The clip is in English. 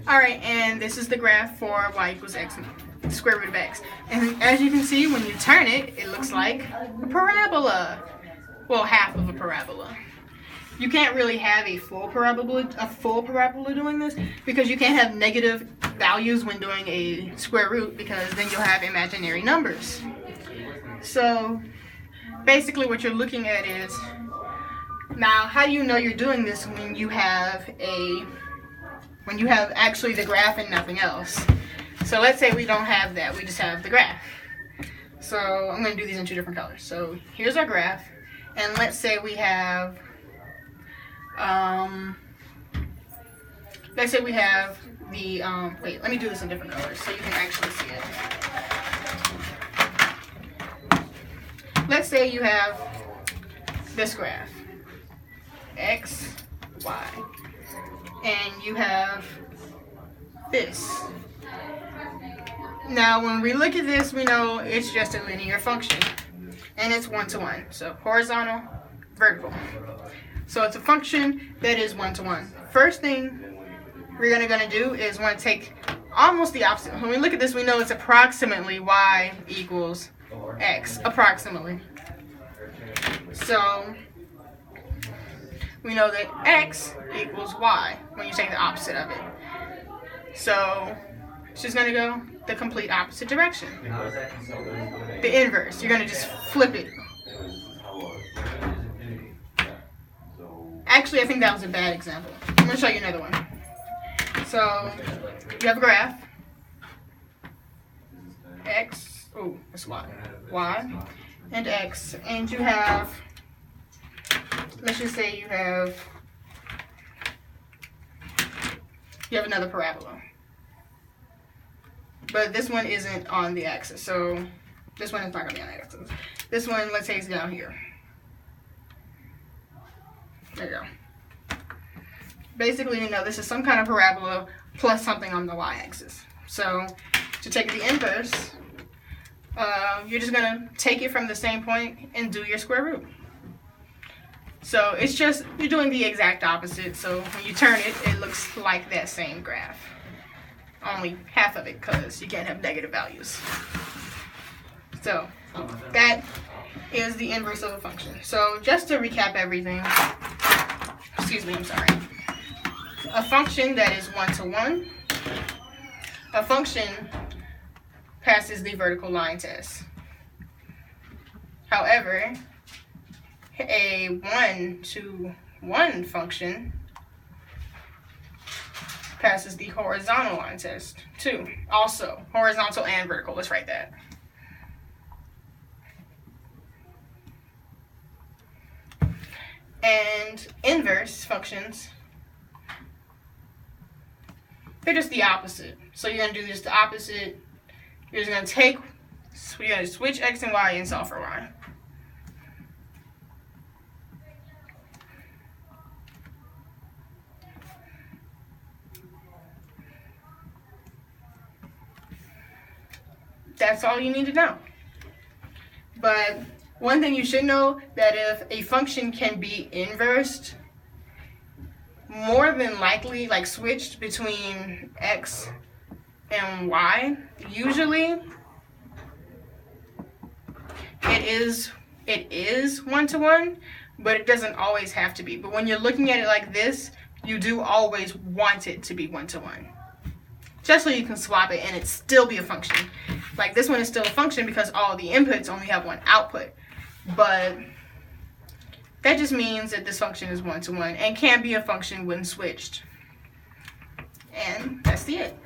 Alright, and this is the graph for y equals x, square root of x. And as you can see, when you turn it, it looks like a parabola. Well, half of a parabola. You can't really have a full parabola doing this, because you can't have negative values when doing a square root, because then you'll have imaginary numbers. So basically what you're looking at is, now how do you know you're doing this when you have actually the graph and nothing else? So let's say we don't have that, we just have the graph. So I'm going to do these in two different colors. So here's our graph, and let's say we have let's say we have the, wait, let me do this in different colors so you can actually see it. Let's say you have this graph, x, y, and you have this. Now, when we look at this, we know it's just a linear function, and it's one-to-one, so horizontal, vertical. So it's a function that is one-to-one. First thing we're gonna do is want to take almost the opposite. When we look at this, we know it's approximately y equals x, approximately. So we know that x equals y when you take the opposite of it. So it's just gonna go the complete opposite direction. The inverse. You're gonna just flip it. Actually, I think that was a bad example. I'm going to show you another one. So, you have a graph. X, oh, that's y. Y and x. And you have, let's just say you have another parabola. But this one isn't on the axis. So, this one is not going to be on the axis. This one, let's say, is down here. There you go. Basically, you know, this is some kind of parabola plus something on the y-axis. So, to take the inverse, you're just going to take it from the same point and do your square root. So, it's just, you're doing the exact opposite. So, when you turn it, it looks like that same graph. Only half of it, because you can't have negative values. So, that is the inverse of a function. So, just to recap everything, excuse me, I'm sorry. A function that is one-to-one, a function passes the vertical line test. However, a one-to-one function passes the horizontal line test too. Also, horizontal and vertical, let's write that. And inverse functions, they're just the opposite. So you're going to do just the opposite. You're just going to switch x and y and solve for y. That's all you need to know. But one thing you should know, that if a function can be inversed, more than likely, like switched between x and y, usually it is one-to-one, but it doesn't always have to be. But when you're looking at it like this, you do always want it to be one-to-one. Just so you can swap it and it still be a function. Like this one is still a function because all the inputs only have one output. But that just means that this function is one-to-one and can be a function when switched. And that's it.